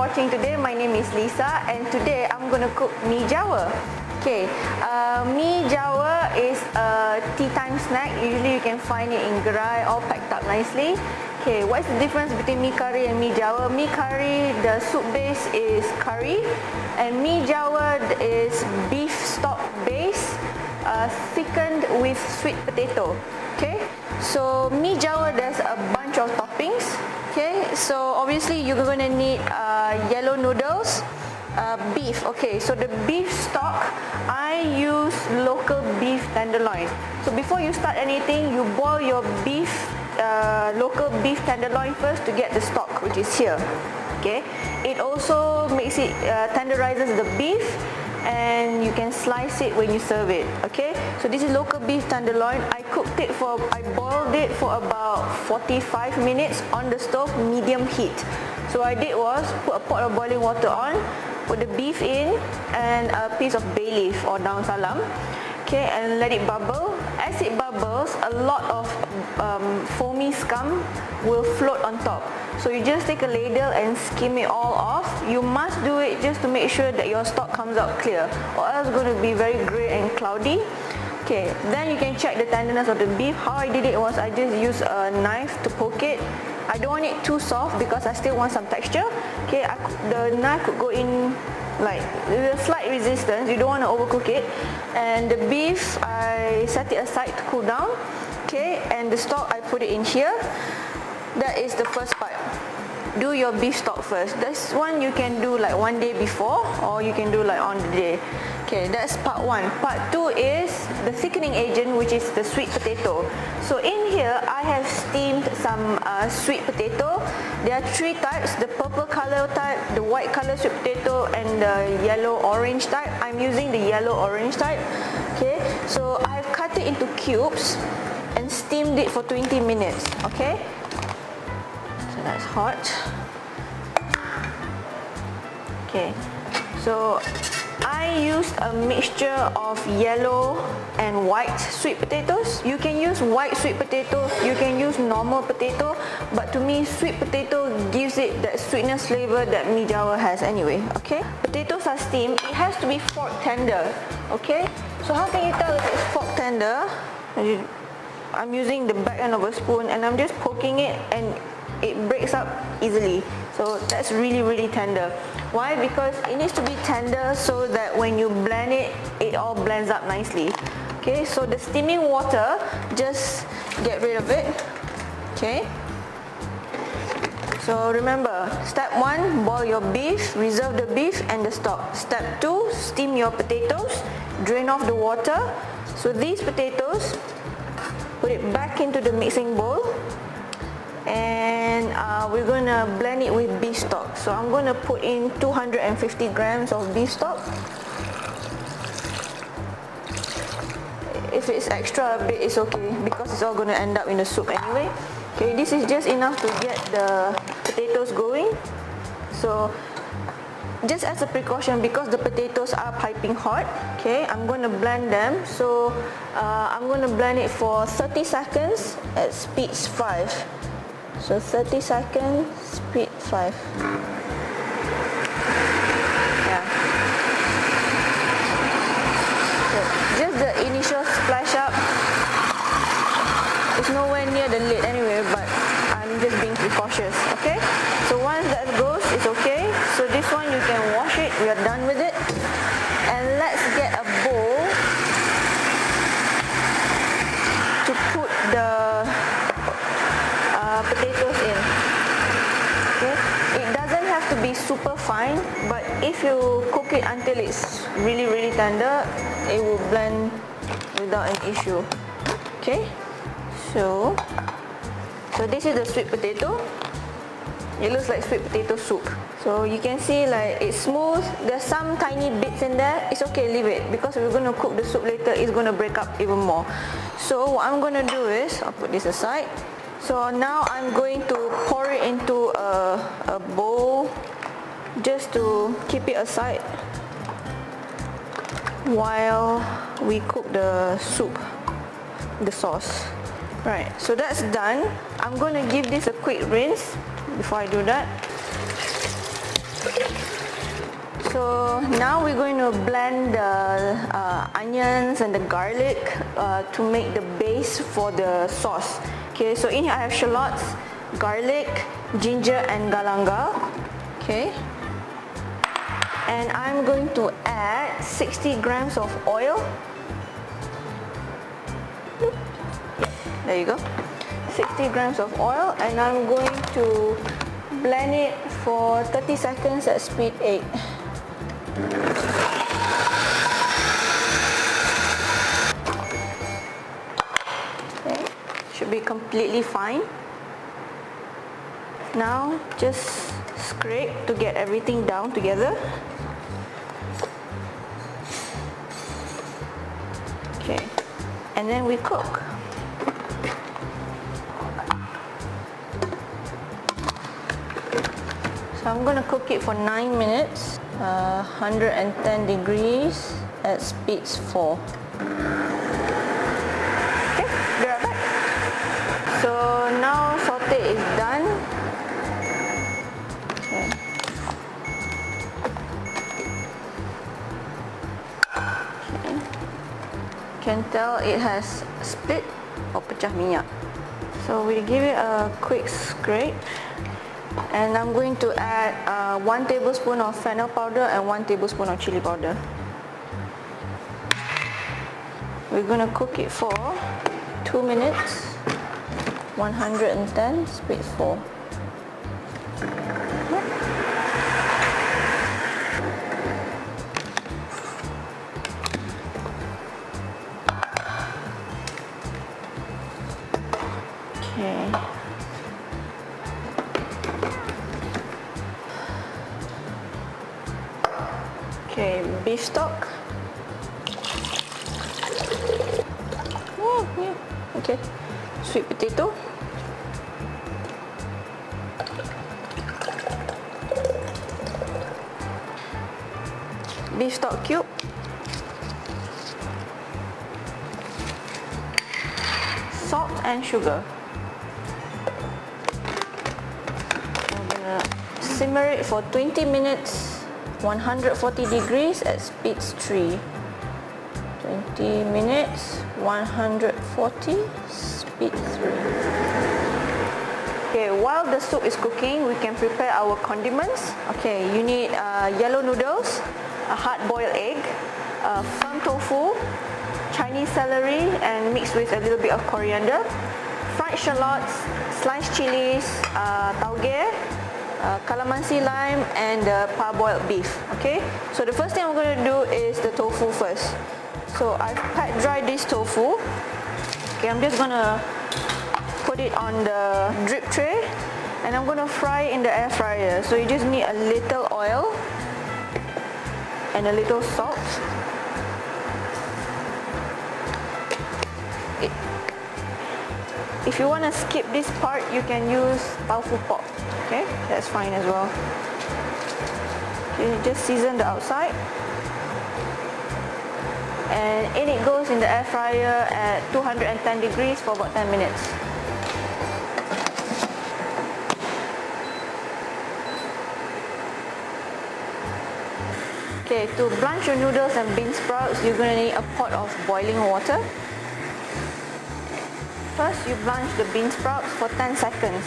watching today. My name is Lisa and today I'm going to cook Mee Jawa. Okay, Mee Jawa is a tea time snack. Usually you can find it in gerai all packed up nicely. Okay, what's the difference between mee curry and Mee Jawa? Mee curry, the soup base is curry, and Mee Jawa is beef stock base thickened with sweet potato. Okay, so Mee Jawa, there's a bunch of toppings. Okay, so obviously you're going to need yellow noodles, beef. Okay, so the beef stock, I use local beef tenderloin. So before you start anything, you boil your beef, local beef tenderloin first to get the stock, which is here. Okay, it also makes it tenderizes the beef, and you can slice it when you serve it. Okay, so this is local beef tenderloin. I boiled it for about 45 minutes on the stove, medium heat. So what I did was put a pot of boiling water on, put the beef in, and a piece of bay leaf or daun salam. Okay, and let it bubble. As it bubbles, a lot of foamy scum will float on top. So you just take a ladle and skim it all off. You must do it just to make sure that your stock comes out clear, or else it's going to be very grey and cloudy. Okay, then you can check the tenderness of the beef. How I did it was I just used a knife to poke it. I don't want it too soft because I still want some texture. Okay, the knife could go in like with a slight resistance. You don't want to overcook it. And the beef, I set it aside to cool down. Okay, and the stock, I put it in here. That is the first part. Do your beef stock first. This one you can do like one day before, or you can do like on the day. Okay, that's part one. Part two is the thickening agent, which is the sweet potato. So in here, I have steamed some sweet potato. There are three types: the purple color type, the white color sweet potato, and the yellow-orange type. I'm using the yellow-orange type. Okay, so I've cut it into cubes and steamed it for 20 minutes. Okay. That's hot. Okay, so I used a mixture of yellow and white sweet potatoes. You can use white sweet potato, you can use normal potato, but to me sweet potato gives it that sweetness flavor that Mee Jawa has anyway. Okay, potatoes are steamed. It has to be fork tender. Okay, so how can you tell if it's fork tender? I'm using the back end of a spoon and I'm just poking it, and it breaks up easily. So that's really tender. Why? Because it needs to be tender so that when you blend it, it all blends up nicely. Okay, so the steaming water, just get rid of it. Okay, so remember, step 1, boil your beef, reserve the beef and the stock. Step 2, steam your potatoes, drain off the water. So these potatoes, put it back into the mixing bowl, and we're going to blend it with beef stock. So I'm going to put in 250 grams of beef stock. If it's extra a bit, it's okay, because it's all going to end up in the soup anyway. Okay, this is just enough to get the potatoes going. So just as a precaution, because the potatoes are piping hot, okay, I'm going to blend them. So I'm going to blend it for 30 seconds at speed 5. So 30 seconds, speed 5. Yeah. So just the initial splash up. It's nowhere near the lid anyway, but I'm just being precautious. Okay. So once that goes, it's okay. So this one you can wash it. We are done with it. And let's get a bowl to put the potatoes in. Okay, it doesn't have to be super fine, but if you cook it until it's really tender, it will blend without an issue. Okay, so this is the sweet potato. It looks like sweet potato soup. So you can see like it's smooth. There's some tiny bits in there. It's okay, leave it, because we're going to cook the soup later. It's going to break up even more. So what I'm going to do is, I'll put this aside. So now I'm going to pour it into a bowl just to keep it aside while we cook the soup, the sauce. Right, so that's done. I'm going to give this a quick rinse before I do that. So now we're going to blend the onions and the garlic to make the base for the sauce. Okay, so in here I have shallots, garlic, ginger and galangal. Okay, and I'm going to add 60 grams of oil. There you go, 60 grams of oil, and I'm going to blend it for 30 seconds at speed 8. Okay, should be completely fine. Now just scrape to get everything down together. Okay, and then we cook. So I'm going to cook it for 9 minutes, 110 degrees at speed 4. Okay, be right back. So now saute is done. Okay. Okay. Can tell it has split or pecah minyak. So we give it a quick scrape. And I'm going to add 1 tablespoon of fennel powder and 1 tablespoon of chili powder. We're going to cook it for 2 minutes, 110, speed 4. Okay. Okay, beef stock. Oh, yeah. Okay, sweet potato. Beef stock cube. Salt and sugar. I'm gonna simmer it for 20 minutes. 140 degrees at speed 3. 20 minutes, 140, speed 3. Okay, while the soup is cooking, we can prepare our condiments. Okay, you need yellow noodles, a hard-boiled egg, firm tofu, Chinese celery and mixed with a little bit of coriander, fried shallots, sliced chilies, tauge, calamansi lime and the parboiled beef. Okay, so the first thing I'm going to do is the tofu first. So I've pat dried this tofu. Okay, I'm just going to put it on the drip tray and I'm going to fry it in the air fryer. So you just need a little oil and a little salt. If you want to skip this part, you can use tofu pork. Okay, that's fine as well. Okay, just season the outside. And in it goes in the air fryer at 210 degrees for about 10 minutes. Okay, to blanch your noodles and bean sprouts, you're going to need a pot of boiling water. First, you blanch the bean sprouts for 10 seconds.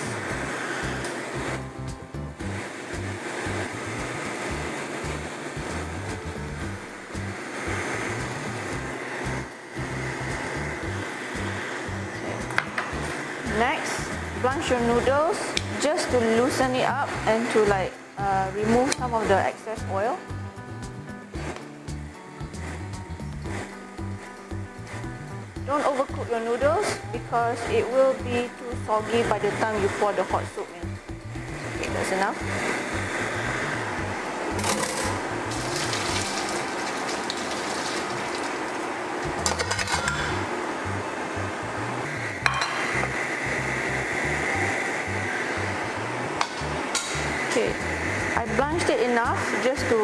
Next, blanch your noodles just to loosen it up and to remove some of the excess oil. Don't overcook your noodles because it will be too soggy by the time you pour the hot soup in. Okay, that's enough. Okay, I blanched it enough just to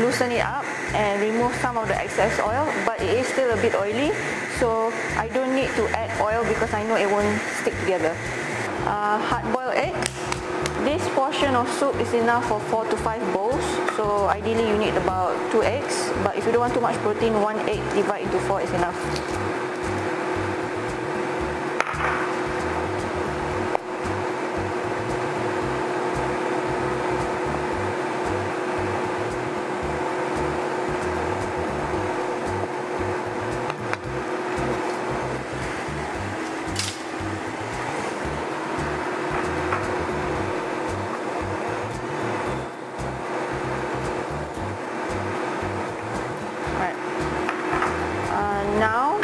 loosen it up and remove some of the excess oil, but it is still a bit oily, so I don't need to add oil because I know it won't stick together. Hard-boiled egg, This portion of soup is enough for 4 to 5 bowls. So ideally you need about 2 eggs. But if you don't want too much protein, 1 egg divided into 4 is enough. Now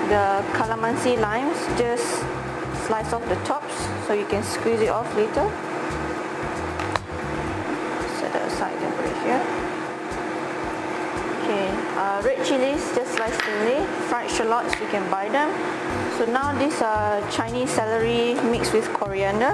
the calamansi limes, just slice off the tops so you can squeeze it off later. Set it aside and put it here. Okay, red chilies, just slice thinly. Fried shallots, you can buy them. So now these are Chinese celery mixed with coriander.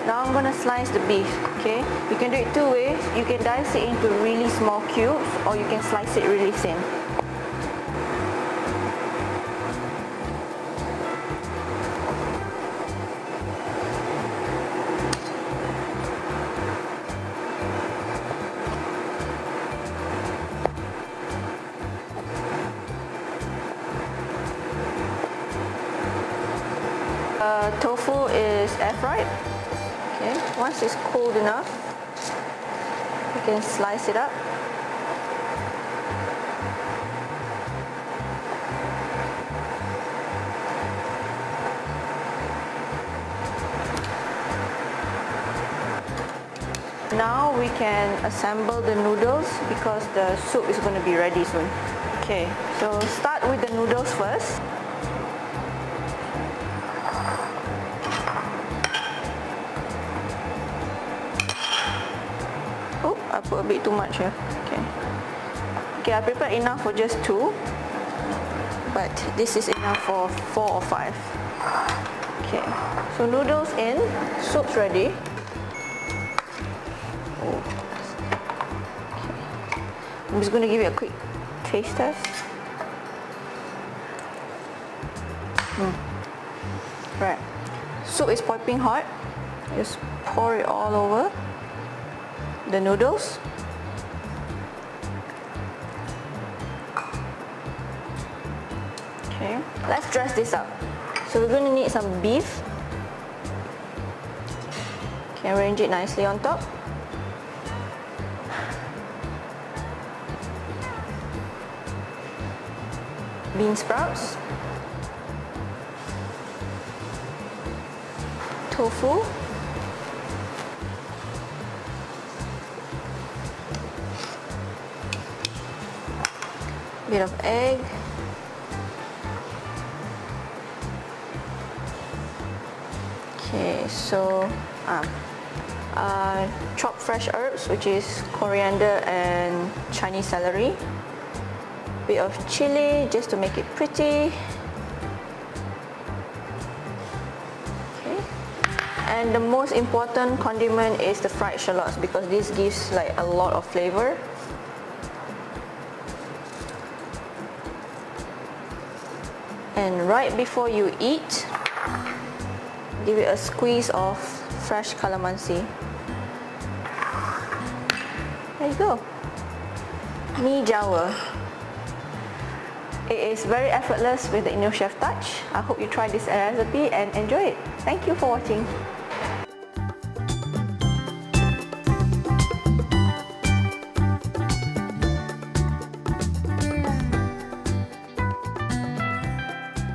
Now I'm going to slice the beef, okay? You can do it two ways. You can dice it into really small cubes or you can slice it really thin. Tofu is air fried. Okay, once it's cooled enough, you can slice it up. Now we can assemble the noodles because the soup is going to be ready soon. Okay, so start with the noodles first. Oh, I put a bit too much here. Okay. Okay, I prepared enough for just 2, but this is enough for 4 or 5. Okay, so noodles in, soup's ready. Okay. I'm just going to give it a quick taste test. Right, soup is piping hot. Just pour it all over the noodles. Okay, let's dress this up. So we're going to need some beef. Okay, arrange it nicely on top. Bean sprouts. Tofu. Bit of egg. Okay, so chopped fresh herbs, which is coriander and Chinese celery. Bit of chili just to make it pretty. Okay, and the most important condiment is the fried shallots because this gives like a lot of flavor. And right before you eat, give it a squeeze of fresh calamansi. There you go. Mee Jawa. It is very effortless with the Indo Chef touch. I hope you try this recipe and enjoy it. Thank you for watching.